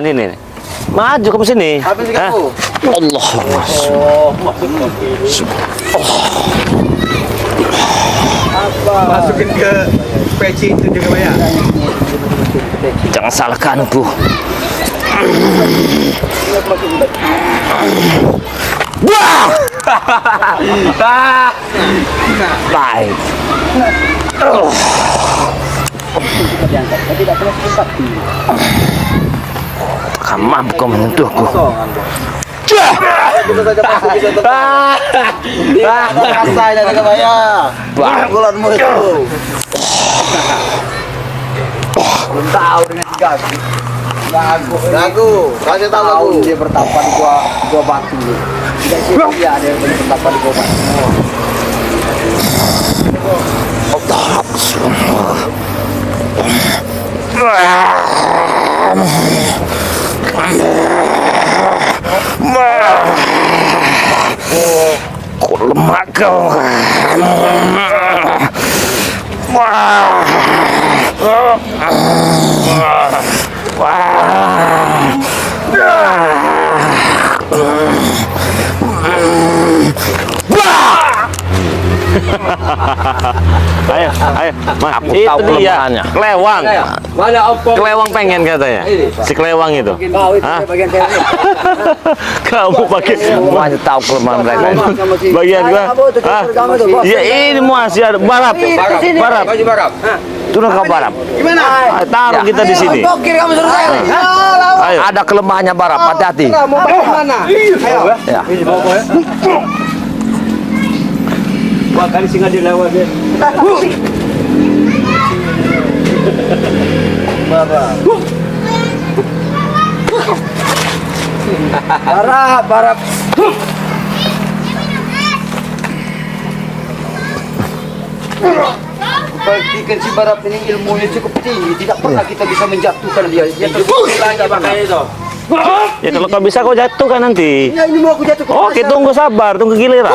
Ini nih. Maju ke sini. Habis kamu. Allah. Masukin ke peci itu juga banyak. Jangan salahkan aku. Wah! Baik. Kamu mampu kau menyentuhku. Rasanya juga banyak. Bulanmu itu. Belum tahu dengan si Gagu. Gagu. Kasih tahu Gagu. Dia bertapa di gua batu. Tidak sih dia ada yang bertapa di gua batu. Kau lemah kau. Ayo, Mas. Aku Itu tahu dia, kelemahannya. kelewang. Mana ompong? Kelewang pengen katanya. Si kelewang itu. Hah? Bagian saya. Kamu pakai Semuanya tahu kelemahan mereka ini. bagian gua. Hah? Ya ini masih ada barap. Barap. Baju barap. Turun ke barap. Gimana? Taruh kita di sini. Bokir kamu suruh saya. Ayo. Ada kelemahannya Barap, hati-hati. Mau bawa mana? Ayo. Ya. Ini bawa ya. Wah, kali singa dia lewat dia. Barap. Perhatikan si Barap ini ilmunya cukup tinggi, tidak pernah kita bisa menjatuhkan dia. Dia terus lagi makanya itu. Ya kalau kau bisa kau jatuh kan nanti. Ya ini mau aku jatuh. Oke, tunggu sabar, tunggu giliran.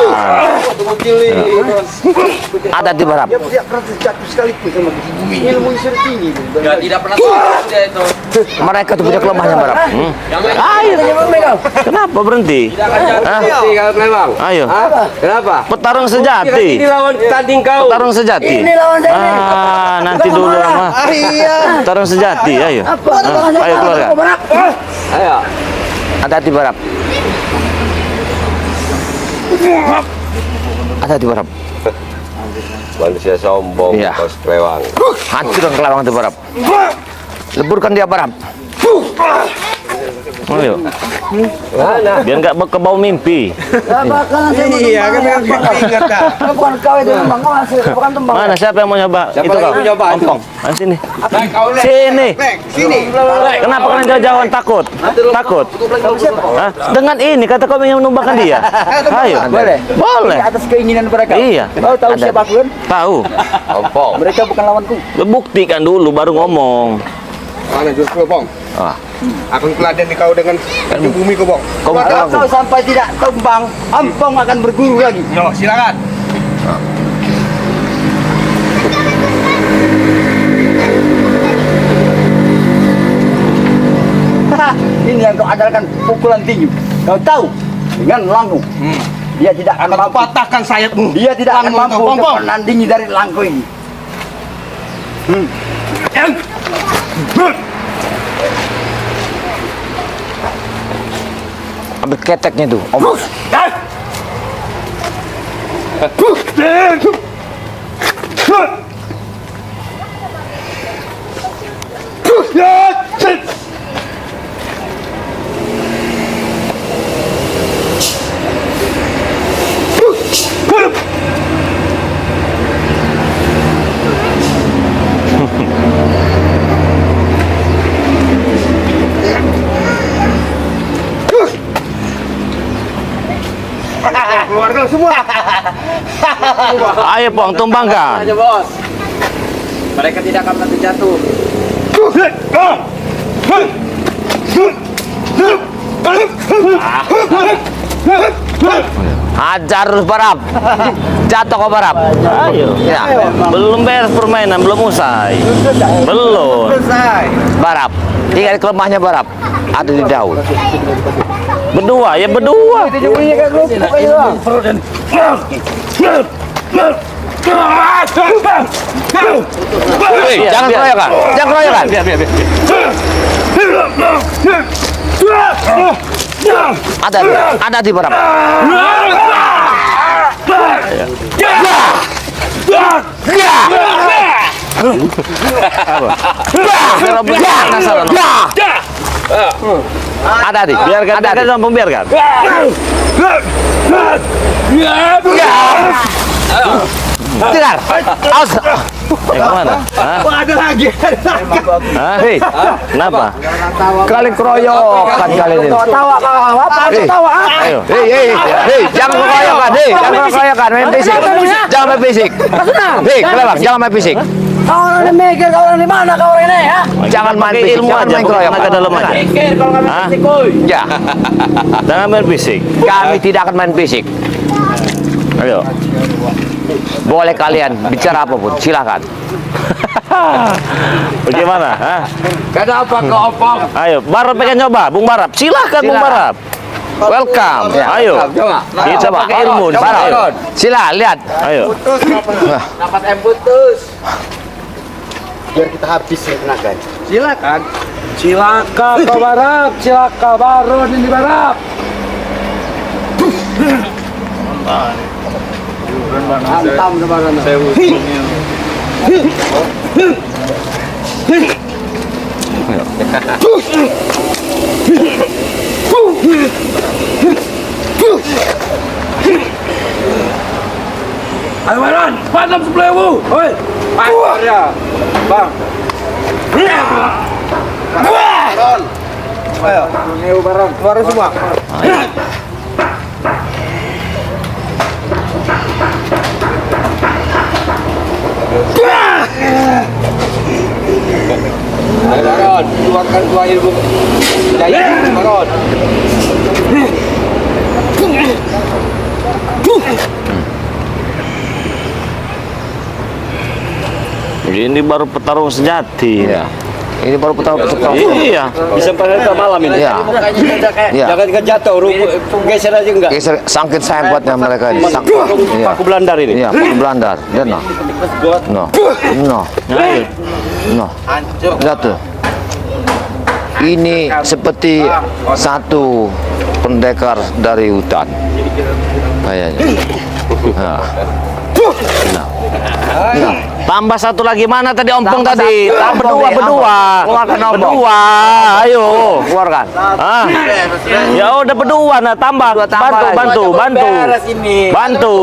Tunggu kili. Hati-hati Barap. Dia tidak pernah jatuh sekalipun sama bumi. Ilmunya sudah tinggi. Ya, tidak pernah tahu dia itu. Mereka tuh punya kelemahannya Barap. Ayo. Kenapa berhenti? Hah? Kalau kelewang. Ayo. Kenapa? Petarung sejati. Ini lawan tanding kau. Petarung sejati. Ini lawan saya. Nanti dulu Rama. Iya. Petarung sejati, ayo. Ayo keluar ya. Ayo. Hati-hati Barap. Hati-hati Barap. Manusia sombong, Iya. kau kelewang. Hancurkan kelewang itu Barap. Leburkan dia Barap. Ayo. Mana? Biar nggak ke bau mimpi. Iya, kan ingat dah. Bukan kau itu tembang, kau masih bukan tembang. Mana siapa yang mau nyoba? Siapa Itu yang kau. mau nyoba? Ompong. Sini. Kau lek. Sini. Lek, sini. Kenapa kalian jauh-jauhan takut? Takut? Hah? Dengan ini kata kau yang menumbangkan dia. Ayo. Boleh. Boleh. Atas keinginan mereka. Iya. Kau tahu Ada. siapa aku kan? Tahu. Ompong. Mereka bukan lawanku. Buktikan dulu baru ngomong. Mana justru Bong? Wah. Akan teladani kau dengan ujung bumi kau Bong. Kau bukan Kalau aku. kau sampai tidak tumbang, Ampong akan berguru lagi. Yo, silakan. Ini yang kau ajarkan pukulan tinggi. Kau tahu dengan langkung. Dia tidak akan Akan mampu. patahkan sayapmu. Dia tidak akan Langkung mampu kau, untuk Bong. menandingi dari langkung ini. Ambil keteknya tuh. Om. Keluarga semua. Ayo Pong, tumbangkan. Aja bos. Mereka tidak akan pernah terjatuh. Hajar terus Barap. Jatuh kau Barap. Ayo. Ya. Belum beres permainan, belum usai. Belum. Selesai. Barap. Ingat kelemahannya Barap. Ada di daun. Berdua, ya berdua. Hei, jangan keroyokan. Jangan keroyokan. Ada di Barap. Ada di. Biarkan, Ada di. biarkan, biarkan. Dengar. Awas. Kemana? Hah? Ada lagi. Hah? Hei, Kenapa? kalian keroyokan kalian ini. Tawa apa? Tawa. Ayo. Hei, jangan keroyokan. Hei, jangan keroyokan. Main fisik. Jangan main fisik. Hei, kelabang, jangan main fisik. Kau orang mikir, kau orang di mana kau orang ini ya? Jangan main Pakai fisik. ilmu Jangan aja, main bukan keroyokan. tenaga dalam aja. Mikir kalau kami Hah? fisik koi. Ya, Jangan main fisik. kami tidak akan main fisik. Ayo. Boleh kalian bicara apapun, silakan. Bagaimana? Hah? Kenapa kau opong? Ayo, Barap pengen nyoba, Bung Barap. Silahkan Bung Barap. Welcome. Ya. Ayo. Coba. Kita Coba. pakai ilmu. Coba. Ayo. Sila, lihat. Ayo. Dapat M putus. Biar kita habis ya tenaga. Silakan. Silakan kau Barap, silakan Baron ini Barap. Antam sebarang. Ayo Baron, 460.000. Oi. Pak, ya. Bang. Ayo. Ayo barang. Keluar semua. Baron, keluarkan dua ilmu. Daya, Baron. Ini baru petarung sejati. Ya. Ini baru pertama Iya. Bisa pada malam ini. Ya. Ya. Jangan jatuh, geser aja enggak. Geser, sangkit hebatnya mereka ini. Iya. Paku Belandar ini. Iya, pakai Belandar. Dan no. No. No. Lihat tuh. Ini seperti satu pendekar dari hutan. Kayaknya. Nah. Nah. Nah. Tambah satu lagi, mana tadi ompong tadi? Ompong Berdua. Keluarkan ompong. Berdua. Ayo. Keluarkan. Ah. Ya udah berdua, nah tambah. tambah Bantu, lagi. bantu. Bantu.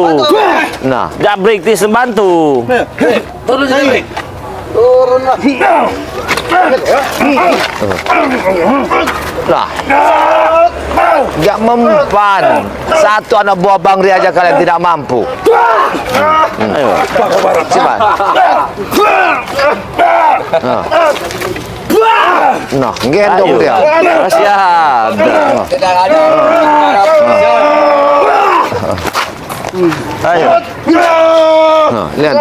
Nah. Jabrik tis bantu. Turun sini. Turun lah. Nah. Gak mempan. Satu anak buah Bangri aja kalian tidak mampu. Ayo. Coba. Nah, gendong Ayo. dia. Masih ada. Ayo. Nah, lihat.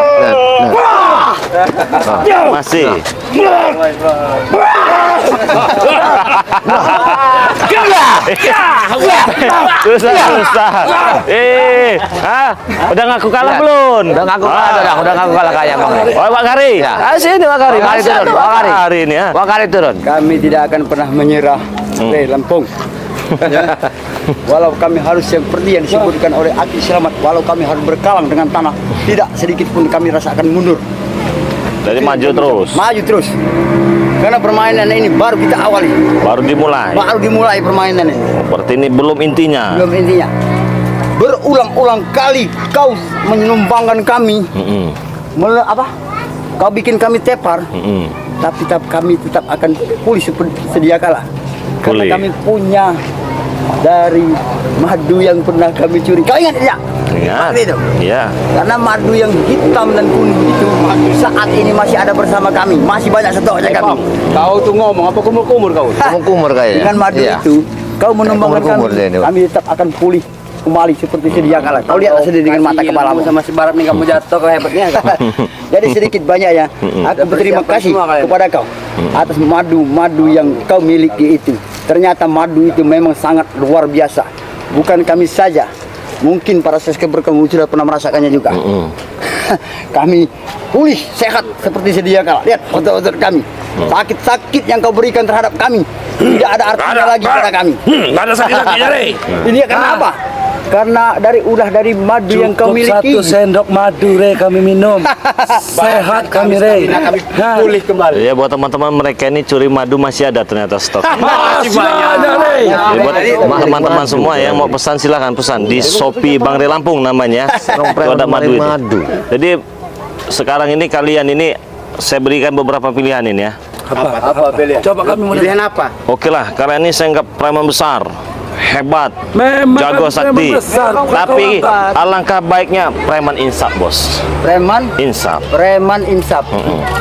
Masih. Susah. Udah ngaku kalah belum? Udah ngaku kalah, udah ngaku kalah kayak Bang. Oh, Pak Kari. Ya. Sini Pak Kari. Pak Kari turun, Pak Kari. Hari ini ya. Wah, kali turun. Kami tidak akan pernah menyerah. Lampung. Ya. Walau kami harus seperti yang disebutkan oleh Aki Selamat, walau kami harus berkalang dengan tanah, tidak sedikit pun kami rasakan mundur. Jadi maju terus. Maju terus. Karena permainan ini baru kita awali. Baru dimulai. Baru dimulai permainan ini. Seperti ini belum intinya. Belum intinya. Berulang-ulang kali kau menyumbangkan kami. Apa? Kau bikin kami tepar. Tapi kami tetap akan pulih seperti sedia kala. Karena Pulih. kami punya dari madu yang pernah kami curi. Kau ingat tidak? Ingat. Itu. Iya. Karena madu yang hitam dan kuning itu saat ini masih ada bersama kami. Masih banyak stoknya kami. Kau tuh ngomong apa kumur-kumur kau? Kumur kayaknya. Dengan madu Iya. itu kau menumbangkan Kumur-kumur kami. dia ini, Pak. Kami tetap akan pulih kembali seperti sedia kala. Kau lihat sendiri dengan mata kepala sama si Barap nih kamu jatuh ke hebatnya. Jadi sedikit banyak ya. Aku berterima kasih kepada kau. atas madu yang kau miliki itu. Ternyata madu itu memang sangat luar biasa. Bukan kami saja, mungkin para subscriber kamu sudah pernah merasakannya juga. Kami pulih, sehat seperti sedia kala. Lihat otot-otot kami. Sakit-sakit yang kau berikan terhadap kami tidak ada artinya lagi pada kami. Nggak ada sakit-sakitnya deh. Ini karena apa? Karena dari madu yang kau miliki. 1 sendok madu re kami minum. Sehat kami re. Pulih kembali. Ya buat teman-teman mereka ini curi madu masih ada ternyata stok. Masih banyak re. Jadi buat teman-teman semua yang mau pesan silahkan pesan di Shopee Bang Re Lampung namanya. Itu ada madu itu. Jadi sekarang ini kalian ini saya berikan beberapa pilihan ini ya. Apa pilihan? Coba kami mau Pilihan apa? Oke lah, kalian ini saya anggap preman besar, hebat, Memang jago kami sakti. preman besar, bukan Tapi kau lambat. alangkah baiknya preman insaf, bos. Preman insaf.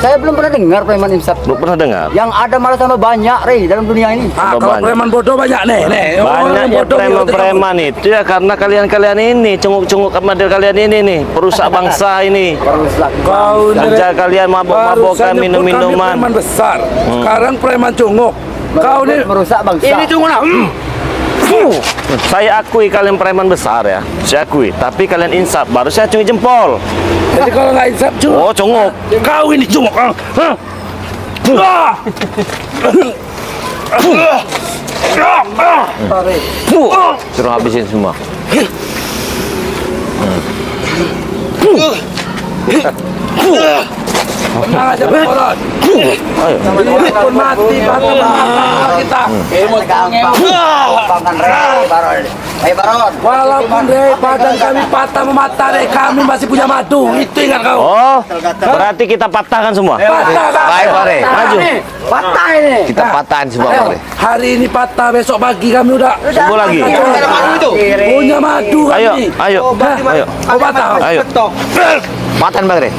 Saya belum pernah dengar preman insaf. Belum pernah dengar? Yang ada malah tambah banyak dalam dunia ini. kalau banyak. preman bodoh banyak nih. Orang Banyaknya bodoh ni betul. preman itu ya karena kalian ini cunguk-cunguk model kalian ini nih, perusak bangsa ini. Kau ni Kerja re. kalian mabok-mabokan, Barusan nyebut kami minum-minuman. preman besar. Sekarang preman cunguk. Kau ni merusak bangsa. ini cunguk lah. Saya akui kalian preman besar ya, saya akui. Tapi kalian insaf, baru saya acungi jempol. Jadi kalau nggak insaf cunguk. Oh, cunguk. Kau ini cunguk. Suruh habisin semua. Tenang aja Boron. Ayo. Ini pun mati kita. Walaupun re badan kami patah memata re, kami masih punya madu. Itu ingat kau. Oh, berarti kita patahkan semua. Patah Baik, Pak Re. Maju. Patah ini. Kita patahan semua, Pak Re. Hari ini patah, besok pagi kami udah Tunggu lagi. punya madu kami. Ayo, ayo, ayo. Kau patah. Ayo. Patahan, Bang Re.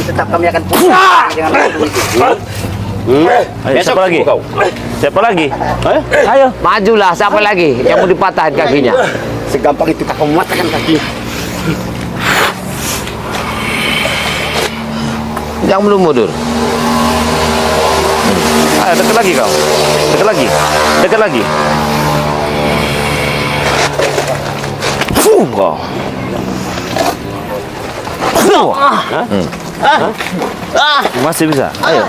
Tetap kami akan pulih. Ayo, siapa lagi? Siapa lagi? Ayo. Majulah, siapa lagi yang mau dipatahin kakinya? Segampang itu tak mematahkan kaki. Jangan belum mundur. Ayo, dekat lagi kau. Dekat lagi. Dekat lagi. Kau. Masih bisa. Ayo.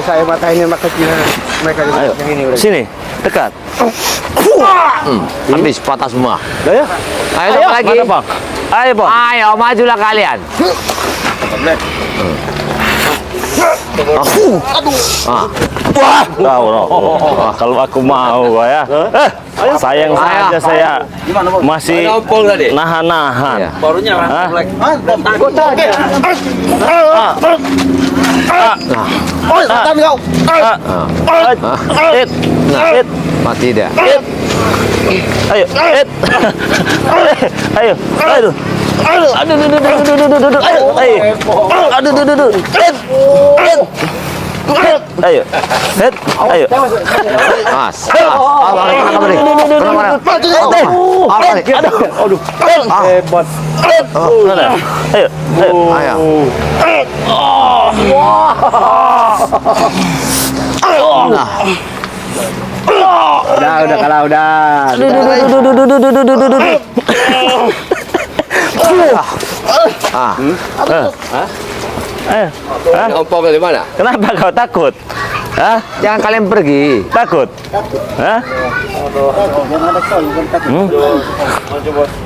Saya matahin kaki mereka Ayo. Sini. Dekat. Habis patah semua. Ayo. Ayo, siapa lagi? Mana, Bang? Ayo, Bang. Ayo, majulah kalian. Wah, kalau aku mau ya. Sayang saja saya masih nahan-nahan. Iya. Barunya Hah? Mati dia. Ayo, ayo, aduh. Aduh, ayo, ayo. Mas. Hebat. Ayo, Ayo. Udah kalah udah. Ompong dari mana? Kenapa kau takut? Hah? Jangan kalian pergi. Takut? Hah?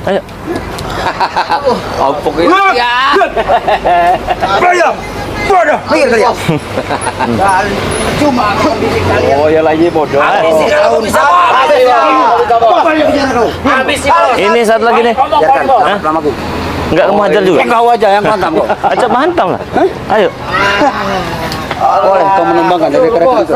Ayo. Ompong ini. Pikir kalian. Cuma Oh, ya lagi bodoh. Ini satu lagi nih. Hah? Lamaku. Enggak kamu hajar juga? Kau aja yang mantap kok. Ajak mantap lah. Ayo. Boleh kau menumbangkan dari kereta itu.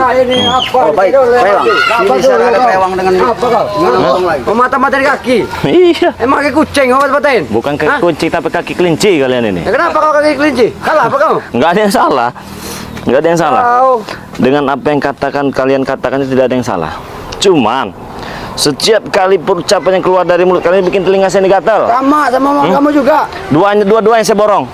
Oh, baik. Rewang. Ini saya ada rewang dengan lagi. Mata-mata di kaki. Iya. Emang kayak kucing kau patahin? Bukan kaki kunci tapi kaki kelinci kalian ini. Kenapa kau kaki kelinci? Kalah apa kau? Enggak ada yang salah. Enggak ada yang salah. Kau Dengan apa yang kalian katakan itu tidak ada yang salah. Cuman Setiap kali ucapan yang keluar dari mulut kalian bikin telinga saya ini gatal. Sama kamu juga. Dua-duanya saya borong.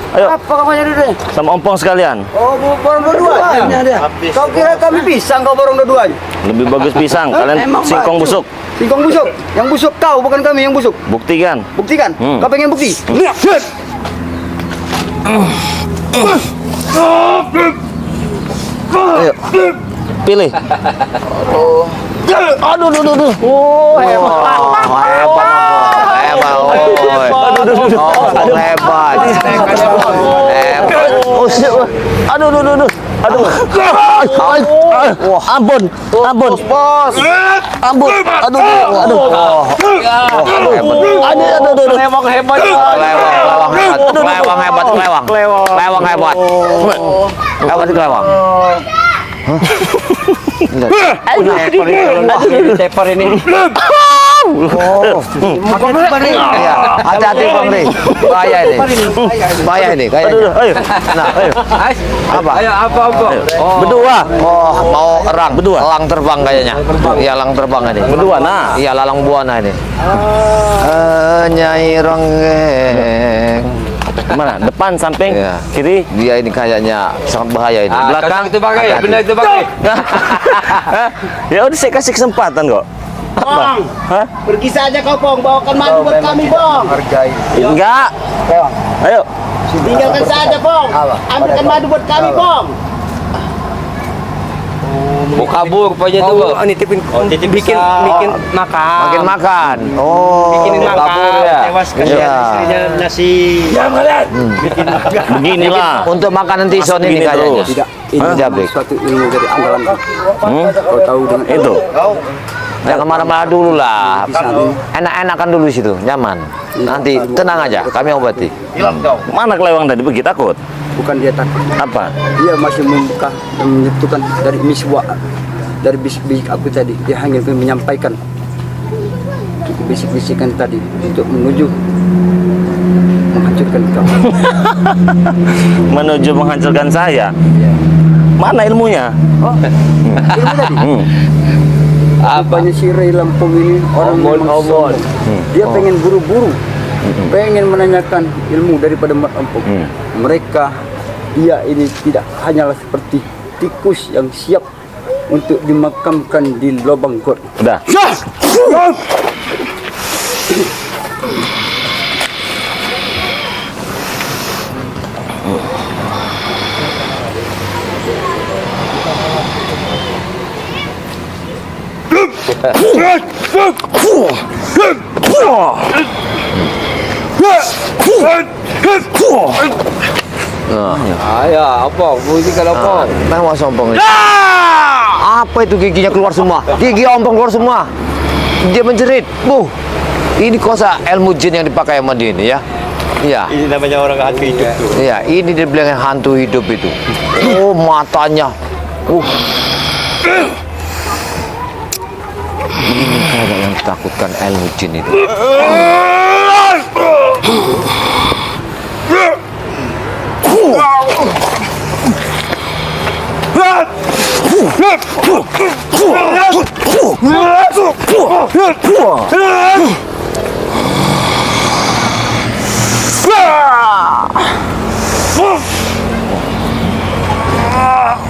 Ayo, Apa kamu jadi deh? sama ompong sekalian. Oh, borong dua-duanya dia. Kau kira kami pisang kau borong dua-duanya? Lebih bagus pisang. Kalian Emang singkong baju. busuk. Singkong busuk. Yang busuk kau, bukan kami yang busuk. Buktikan. Buktikan. Kau pengen bukti? Ayo. Pilih. Aduh. Oh, hebat. Hebat. Oh, siap. Aduh. Ampun. Bos. Ampun. Aduh. Lewang hebat. Teper ini. Iya, hati-hati Bang Ri. Bahaya ini kayaknya. Ayo. Nah, ayo. Apa? Ayo apa? Berdua. Oh, mau erang. Berdua. Elang terbang kayaknya. Iya, elang terbang ini. Berdua, nah. Iya, lalang buana ini. Nyai ronggeng. Mana? Depan, samping, Iya. kiri. Dia ini kayaknya sangat bahaya ini. Belakang. Itu pakai, Hati-hati. benar itu pakai. Ya udah saya kasih kesempatan kok. Bang, Hah? pergi saja kau Bang, bawakan madu buat kami Bang. Enggak. Ayo. Tinggalkan saja Bang. Ambilkan madu buat kami Bang. Mau kabur rupanya tuh. Oh, nitipin bikin makan. Makin makan. Oh. Bikinin makan. kabur ya. Tewaskan Iya. istrinya nasi. Beginilah. Untuk makanan tison ini Begini kayaknya. terus. Ini Jabrik. suatu ilmu dari andalan. Kau tahu dengan Itu. Jangan marah-marah dulu lah. Enak-enakan dulu situ, nyaman. Nanti tenang aja, kami obati. Mana kelewang tadi pergi takut? bukan dia takut. Apa? Dia masih membuka dan menyentuhkan dari miswa, dari bisik-bisik aku tadi. Dia hanya menyampaikan bisik-bisikan tadi untuk menuju menghancurkan kamu. Menuju menghancurkan saya. Mana ilmunya? Ilmu tadi. Apanya si Ray Lampung ini orang memang sombong. Dia pengen buru-buru, pengen menanyakan ilmu daripada Mat Lampung. Mereka, dia ini tidak hanyalah seperti tikus yang siap untuk dimakamkan di lubang got. Udah. Ayah, apa? Bunyi kalau apa? Memang sombong ini. Apa itu giginya keluar semua? Gigi ompong keluar semua. Dia menjerit. Ini kosa ilmu jin yang dipakai sama dia ini ya. Iya. Ini namanya orang hantu hidup tuh. Iya, ini dia bilang hantu hidup itu. Oh, matanya. Ini kayak yang ditakutkan ilmu jin itu.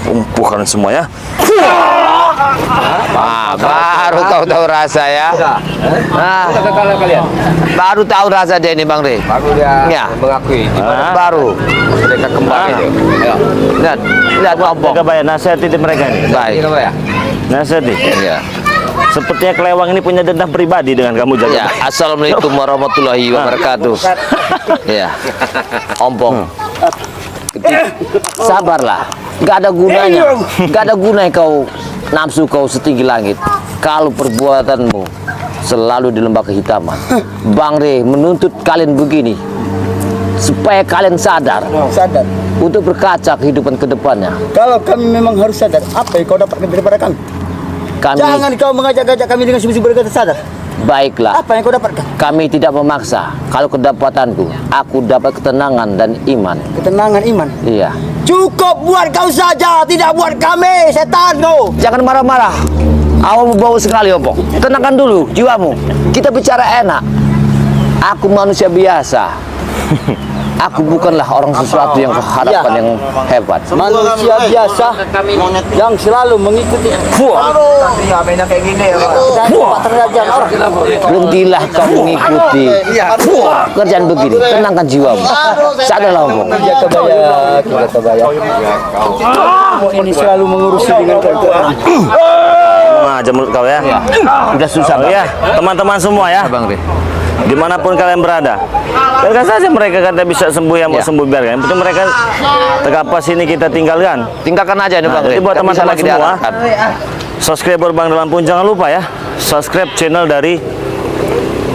Umpukan semua ya. Baru tahu rasa ya. Kalau kalian Baru tahu rasa dia ini Bang Rey. baru dia Ya. mengakui di mana Baru. mereka kembali itu. Ayo. Lihat ompong. Jaga bayar nasihati mereka ini. Baik. Ini apa ya? Nasihati. Iya. Sepertinya kelewang ini punya dendam pribadi dengan kamu jaga. Ya, assalamualaikum warahmatullahi wabarakatuh. Ya, ompong. Sabarlah, nggak ada gunanya, nggak ada gunanya kau nafsu kau setinggi langit. Kalau perbuatanmu selalu di lembah kehitaman. Bang Rey menuntut kalian begini supaya kalian sadar Sadar. untuk berkaca kehidupan kedepannya. Kalau kami memang harus sadar, apa yang kau dapatkan daripada kami? Kami Jangan kau mengajak-ajak kami dengan sibuk-sibuk berkata sadar. baiklah. Apa yang kau dapatkan? Kami tidak memaksa. Kalau kedapatanku, aku dapat ketenangan dan iman. Ketenangan iman. Iya. Cukup buat kau saja, tidak buat kami, setan kau. Jangan marah-marah. Awakmu bau sekali, Opok. Tenangkan dulu jiwamu. Kita bicara enak. Aku manusia biasa. Aku bukanlah orang sesuatu yang kau harapkan yang hebat. Manusia biasa yang selalu mengikuti. Ya mainnya kayak gini ya, Pak. Berhentilah kau mengikuti kerjaan begini. Tenangkan jiwamu. Sadarlah, Opok. Kita kebaya. Ini selalu mengurusi dengan kerjaan. Aja mulut kau ya. Udah susah, Oh, Bang. ya, teman-teman semua ya. Bang Re. Dimanapun kalian berada, biarkan saja mereka kata bisa sembuh yang mau sembuh, biarkan. Yang penting mereka terkapas ini kita tinggalkan. Tinggalkan aja nih, Bang Re. Jadi buat Nggak bisa teman-teman lagi semua, diarahkan. subscriber Bang Lampung jangan lupa ya, subscribe channel dari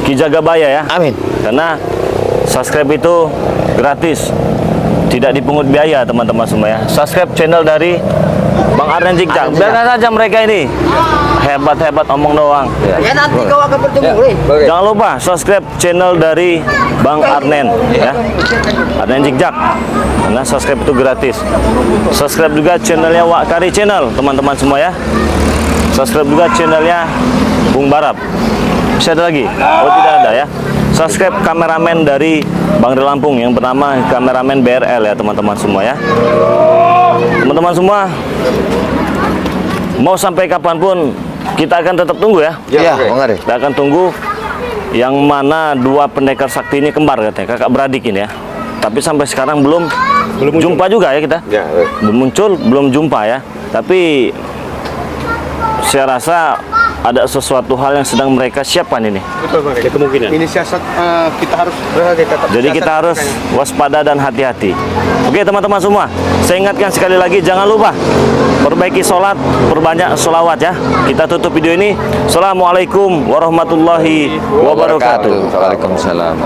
Ki Jagabaya ya. Amin. Karena subscribe itu gratis, tidak dipungut biaya teman-teman semua ya. Subscribe channel dari Bang Arnen Jikjak. Biarkan saja mereka ini hebat-hebat omong doang. Ya nanti kau akan bertemu, Jangan lupa subscribe channel dari Bang Arnen ya. Arnen Jikjak. Karena subscribe itu gratis. Subscribe juga channelnya Wak Kari Channel teman-teman semua ya. Subscribe juga channelnya Bung Barap. Bisa ada lagi? Oh tidak ada ya. Subscribe kameramen dari Bang Lampung yang bernama kameramen BRL ya teman-teman semua ya. Teman-teman semua, mau sampai kapanpun kita akan tetap tunggu ya. Ya, Bang Re. Kita akan tunggu yang mana dua pendekar sakti ini kembar katanya, kakak beradik ini ya. Tapi sampai sekarang belum jumpa juga ya kita. Belum muncul, belum jumpa ya. Tapi saya rasa ada sesuatu hal yang sedang mereka siapkan ini. Ada kemungkinan. Ini siasat kita harus Jadi kita harus waspada dan hati-hati. Oke teman-teman semua, saya ingatkan sekali lagi jangan lupa perbaiki sholat, perbanyak sholawat ya. Kita tutup video ini. Assalamualaikum warahmatullahi wabarakatuh. Waalaikumsalam.